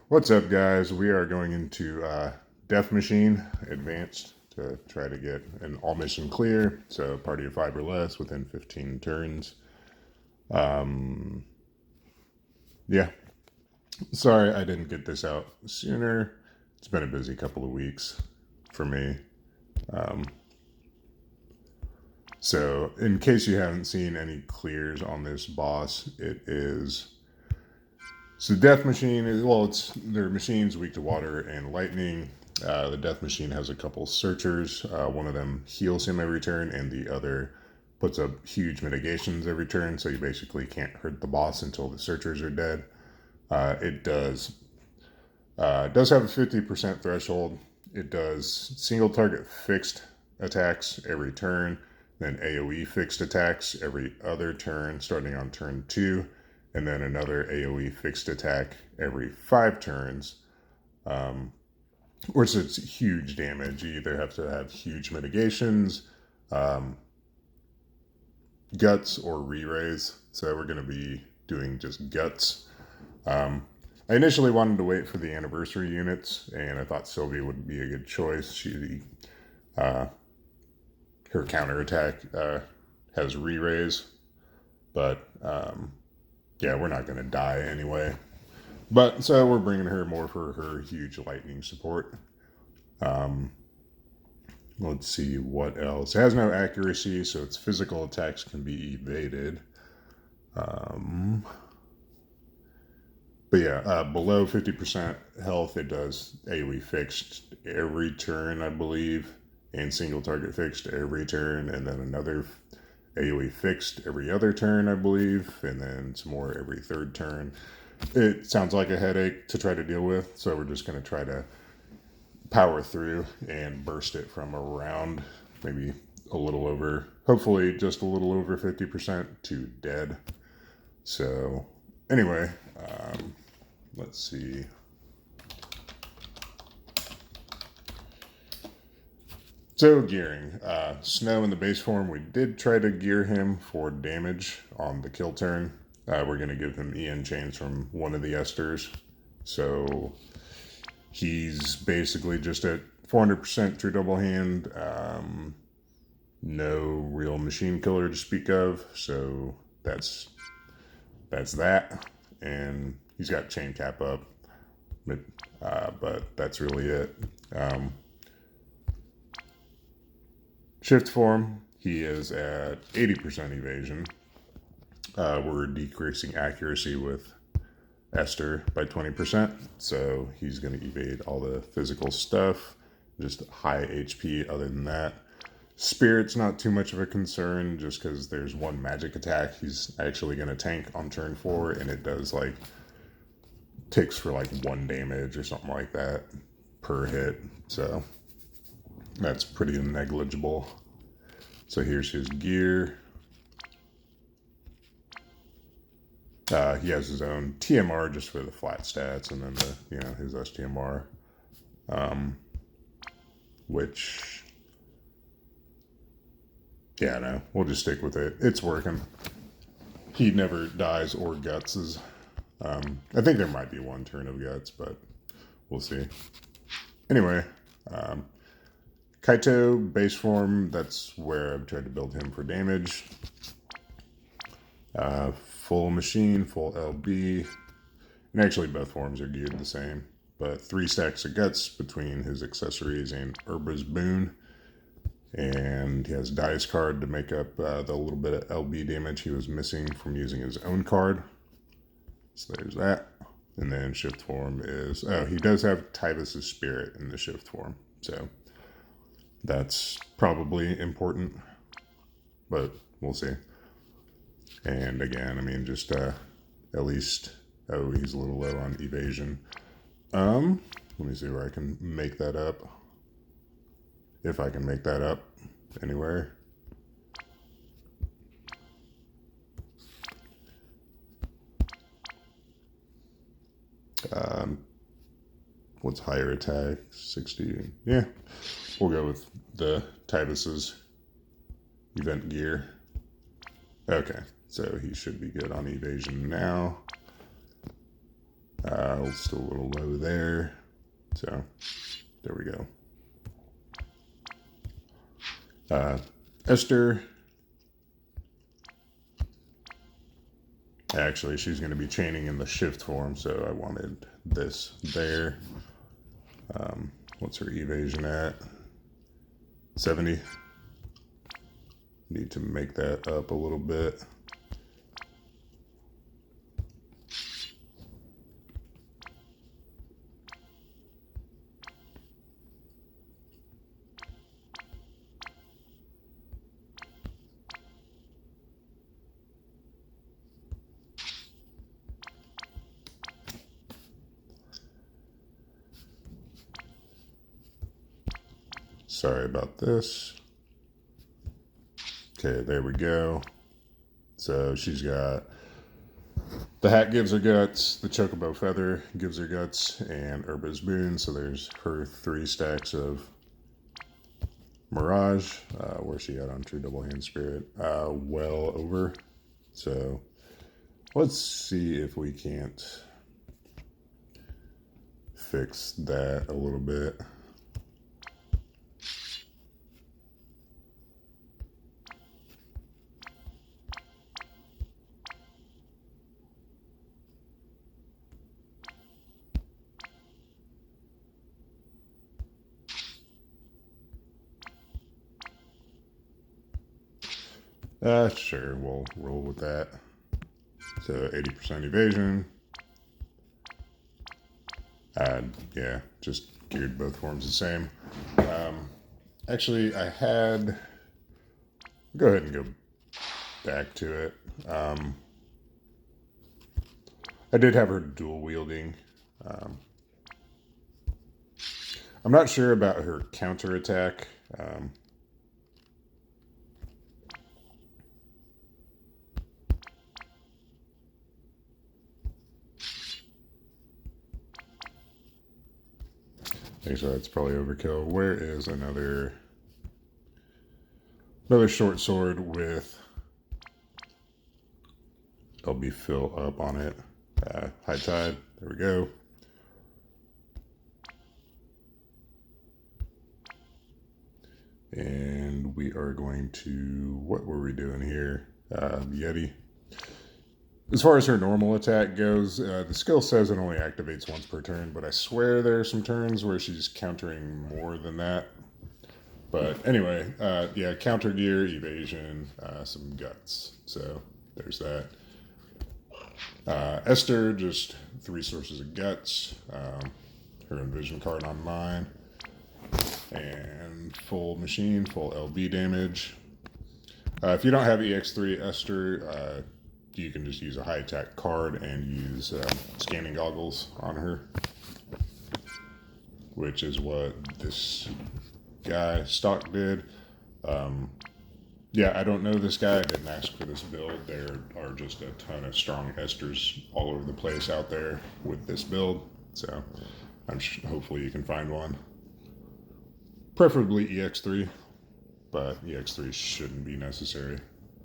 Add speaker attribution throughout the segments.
Speaker 1: What's up, guys? We are going into Death Machine Advanced to try to get an all mission clear. So, party of 5 or less within 15 turns. Um, yeah. Sorry I didn't get this out sooner. It's been a busy couple of weeks for me. Um, so, in case you haven't seen any clears on this boss, it is. So, Death Machine is, well, it's their machines weak to water and lightning. The Death Machine has a couple searchers. One of them heals him every turn, and the other puts up huge mitigations every turn. So you basically can't hurt the boss until the searchers are dead. It does have a 50% threshold. It does single target fixed attacks every turn, then AoE fixed attacks every other turn, starting on turn 2, and then another AoE fixed attack every 5 turns. Which is huge damage. You either have to have huge mitigations, um, guts, or re-raise. So we're going to be doing just guts. I initially wanted to wait for the anniversary units, and I thought Sylvia would be a good choice. Uh, her counterattack has re-raise, but yeah, we're not going to die anyway. But so we're bringing her more for her huge lightning support. Um, let's see what else. It has no accuracy, so its physical attacks can be evaded. But yeah, below 50% health, it does AoE fixed every turn, I believe, and single target fixed every turn, and then another AoE fixed every other turn, I believe, and then some more every third turn. It sounds like a headache to try to deal with, so we're just going to try to power through and burst it from around maybe a little over, hopefully just a little over 50% to dead. So, anyway, let's see. So, gearing. Snow in the base form, we did try to gear him for damage on the kill turn. We're going to give him EN chains from one of the esters. So, he's basically just at 400% true double hand. No real machine killer to speak of. So, that's that. And he's got chain cap up. But that's really it. Shift form, he is at 80% evasion. We're decreasing accuracy with Esther by 20%, so he's going to evade all the physical stuff, just high HP other than that. Spirit's not too much of a concern, just because there's one magic attack he's actually going to tank on turn 4, and it does ticks for 1 damage or something like that per hit, so that's pretty negligible. So here's his gear. He has his own TMR just for the flat stats, and then his STMR, which, yeah, no, we'll just stick with it. It's working. He never dies or gutses. I think there might be one turn of guts, but we'll see. Anyway, Kaito base form, that's where I've tried to build him for damage. Full machine, full LB, and actually both forms are geared the same, but 3 stacks of guts between his accessories and Urba's boon, and he has Dice card to make up the little bit of LB damage he was missing from using his own card. So there's that. And then shift form is, he does have Tyvus' spirit in the shift form, so that's probably important, but we'll see. And again, I mean, just at least, he's a little low on evasion. Let me see where I can make that up. If I can make that up anywhere. What's higher attack? 60. Yeah, we'll go with the Tyvus's event gear. Okay, so he should be good on evasion now. Still a little low there. So there we go. Esther. Actually, she's going to be chaining in the shift form, so I wanted this there. What's her evasion at? 70. Need to make that up a little bit. Sorry about this. Okay, there we go. So she's got the hat gives her guts, the chocobo feather gives her guts, and Herba's boon. So there's her 3 stacks of Mirage. Where's she at on True Double Hand Spirit? Well over. So let's see if we can't fix that a little bit. Sure, we'll roll with that. So 80% evasion. Yeah, just geared both forms the same. Actually, go ahead and go back to it. I did have her dual wielding. I'm not sure about her counter attack. Actually, that's probably overkill. Where is another short sword with LB fill up on it? High tide. There we go. And we are going to, what were we doing here? Yeti. As far as her normal attack goes, the skill says it only activates once per turn, but I swear there are some turns where she's countering more than that. But anyway, yeah, counter gear, evasion, some guts. So there's that. Esther, just 3 sources of guts. Her envision card on mine. And full machine, full LB damage. If you don't have EX3 Esther, you can just use a high attack card and use scanning goggles on her, which is what this guy Stock did. Yeah, I don't know this guy. I didn't ask for this build. There are just a ton of strong Esters all over the place out there with this build. So hopefully you can find one. Preferably EX3, but EX3 shouldn't be necessary.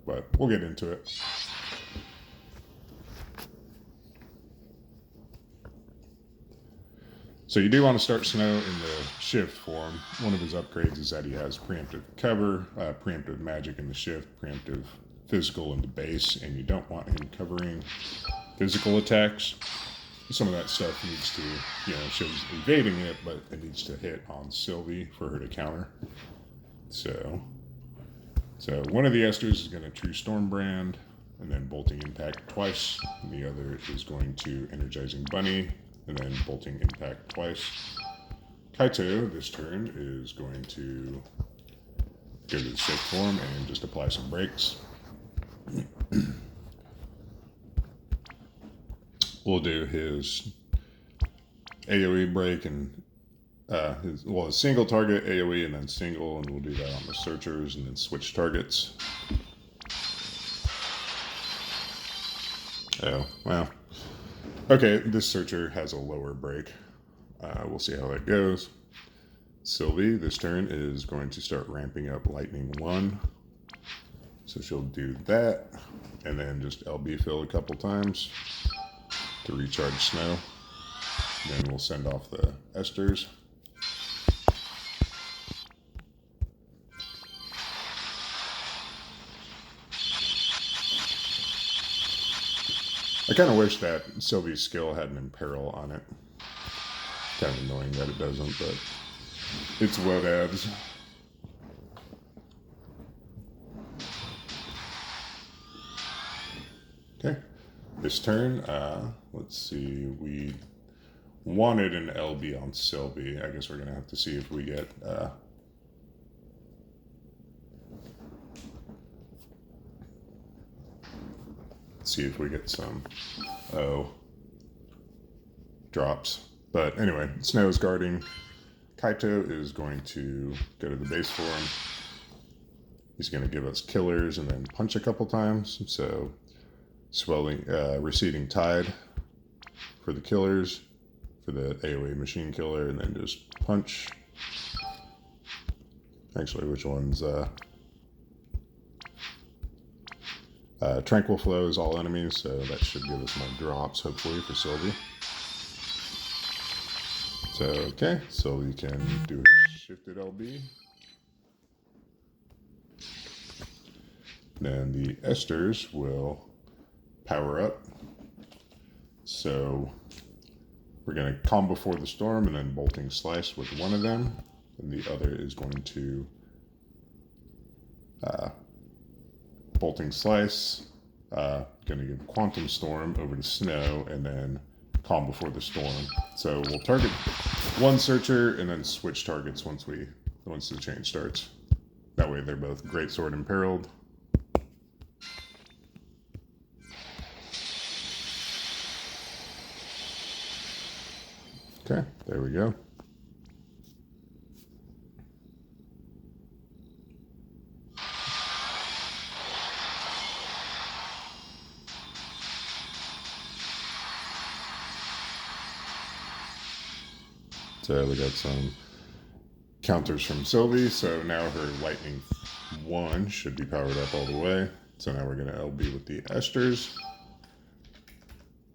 Speaker 1: But we'll get into it. So you do want to start Snow in the shift form. One of his upgrades is that he has preemptive cover, preemptive magic in the shift, preemptive physical in the base, and you don't want him covering physical attacks. Some of that stuff needs to, shows evading it, but it needs to hit on Sylvie for her to counter. So one of the Esters is going to True Stormbrand, and then Bolting Impact twice, and the other is going to Energizing Bunny, and then Bolting Impact twice. Kaito, this turn, is going to go to the shift form and just apply some breaks. We'll do his AoE break and his single target AoE and then single, and we'll do that on the searchers and then switch targets. Oh, well. Okay, this searcher has a lower break. We'll see how that goes. Sylvie, this turn, is going to start ramping up Lightning 1. So she'll do that, and then just LB fill a couple times to recharge Snow. Then we'll send off the esters. I kind of wish that Sylvie's skill had an imperil on it. Kind of annoying that it doesn't, but it's whatevs. Okay, this turn, let's see, we wanted an LB on Sylvie. I guess we're gonna have to see if we get, some, drops. But anyway, Snow's guarding. Kaito is going to go to the base form. He's going to give us killers and then punch a couple times. So receding tide for the killers, for the AoE machine killer, and then just punch. Actually, which one's Tranquil Flow is all enemies, so that should give us more drops, hopefully, for Sylvie. So, okay, Sylvie can do a shifted LB. Then the esters will power up. So we're going to calm before the storm and then bolting slice with one of them. And the other is going to bolting slice, going to give quantum storm over to Snow, and then calm before the storm. So we'll target one searcher and then switch targets once the chain starts. That way they're both greatsword imperiled. Okay, there we go. So we got some counters from Sylvie, so now her Lightning 1 should be powered up all the way. So now we're going to LB with the esters.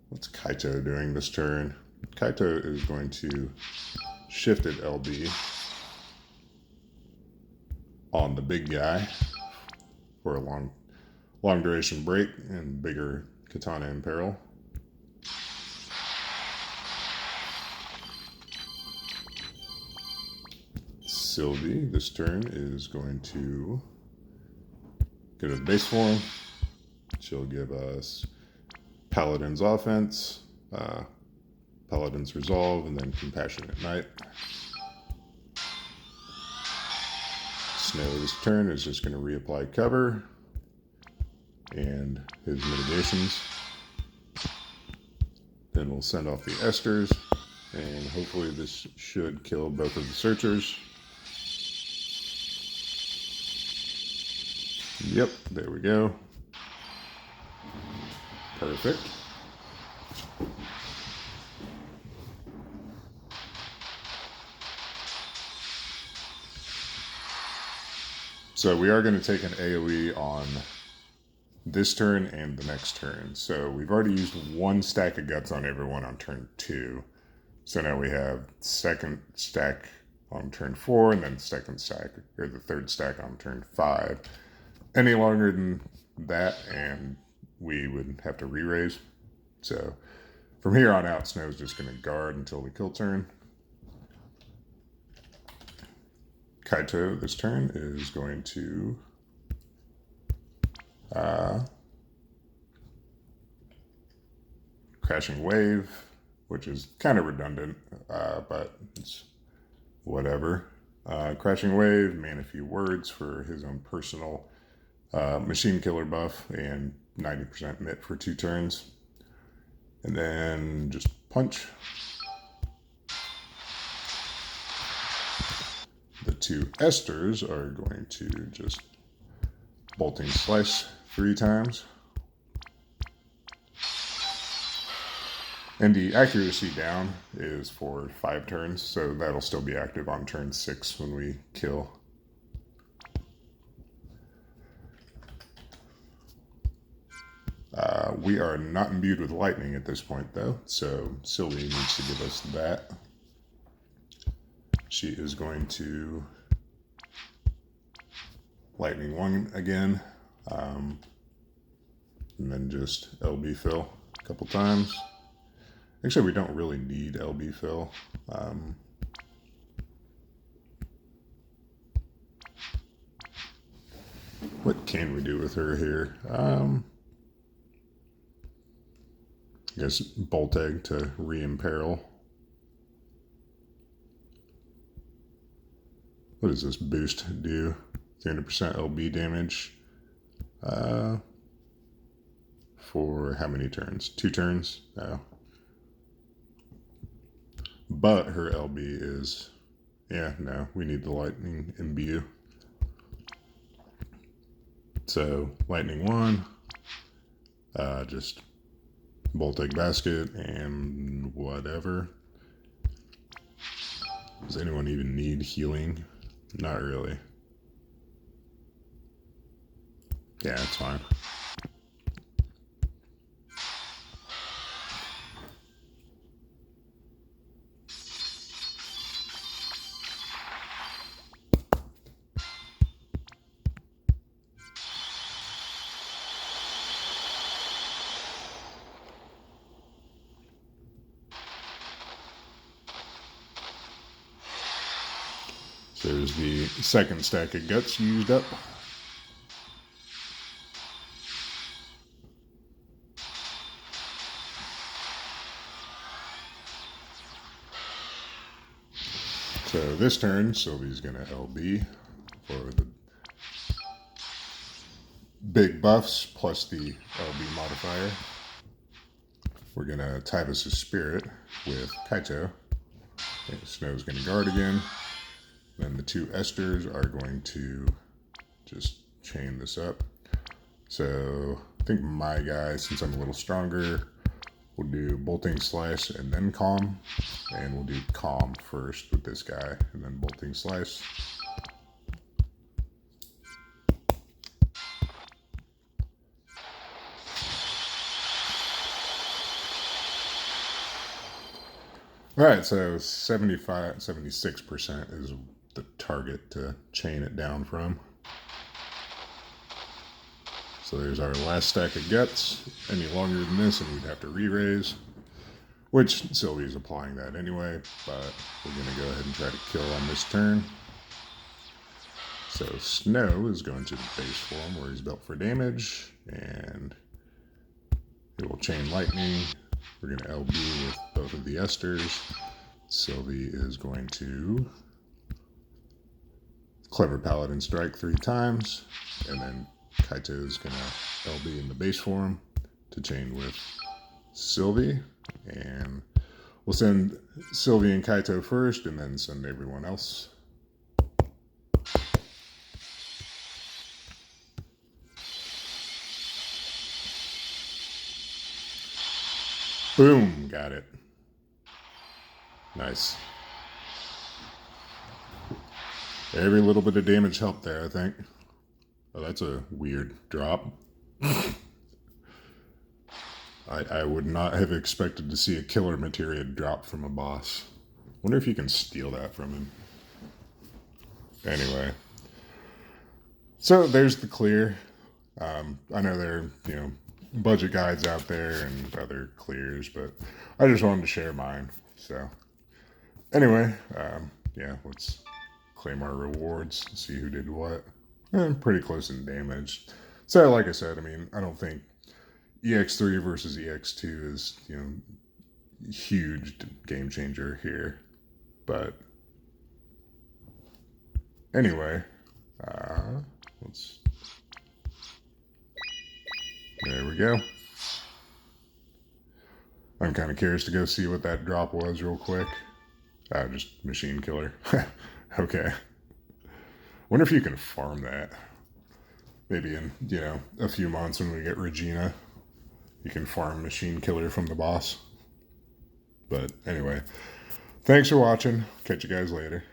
Speaker 1: What's Kaito doing this turn? Kaito is going to shifted LB on the big guy for a long duration break and bigger Katana Imperil. Sylvie this turn is going to go to the base form. She'll give us Paladin's Offense, Paladin's Resolve, and then Compassionate Night. Snow this turn is just going to reapply cover and his mitigations. Then we'll send off the esters, and hopefully this should kill both of the searchers. Yep, there we go. Perfect. So we are going to take an AoE on this turn and the next turn. So we've already used one stack of guts on everyone on turn 2. So now we have second stack on turn 4 and then second stack, or the third stack on turn 5. Any longer than that and we would have to re-raise. So from here on out, Snow's just going to guard until the kill turn. Kaito this turn is going to Crashing Wave, which is kind of redundant, but it's whatever. Crashing Wave, man a few words for his own personal machine killer buff and 90% mit for 2 turns. And then just punch. The 2 esters are going to just bolting slice 3 times. And the accuracy down is for 5 turns, so that'll still be active on turn 6 when we kill. We are not imbued with lightning at this point, though, so Sylvie needs to give us that. She is going to lightning 1 again, and then just LB fill a couple times. Actually, we don't really need LB fill. What can we do with her here? I guess Bolt Egg to re-imperil. What does this boost do? 300% LB damage. For how many turns? 2 turns? No. But her LB is... Yeah, no. We need the lightning imbue. So, lightning 1. Just Bolt Egg Basket and whatever. Does anyone even need healing? Not really. Yeah, it's fine. There's the second stack of guts used up. So this turn, Sylvie's going to LB for the big buffs plus the LB modifier. We're going to Tyvus' Spirit with Kaito. Snow's going to guard again. Then the 2 Esters are going to just chain this up. So I think my guy, since I'm a little stronger, will do Bolting Slice and then Calm. And we'll do Calm first with this guy and then Bolting Slice. All right, so 76% is the target to chain it down from. So there's our last stack of guts. Any longer than this and we'd have to re-raise, which Sylvie's applying that anyway, but we're going to go ahead and try to kill on this turn. So Snow is going to the base form where he's built for damage, and it will chain lightning. We're going to LB with both of the Esters. Sylvie is going to Clever Paladin Strike 3 times, and then Kaito is going to LB in the base form to chain with Sylvie. And we'll send Sylvie and Kaito first, and then send everyone else. Boom, got it. Nice. Every little bit of damage helped there, I think. Oh, that's a weird drop. I would not have expected to see a killer materia drop from a boss. Wonder if you can steal that from him. Anyway. So there's the clear. I know there are, budget guides out there and other clears, but I just wanted to share mine. So anyway, yeah, let's claim our rewards, see who did what. Pretty close in damage. So like I said, I don't think EX3 versus EX2 is, huge game changer here. But anyway, there we go. I'm kind of curious to go see what that drop was real quick. Just Machine Killer. Okay. Wonder if you can farm that. Maybe in, a few months when we get Regina, you can farm Machine Killer from the boss. But anyway, thanks for watching. Catch you guys later.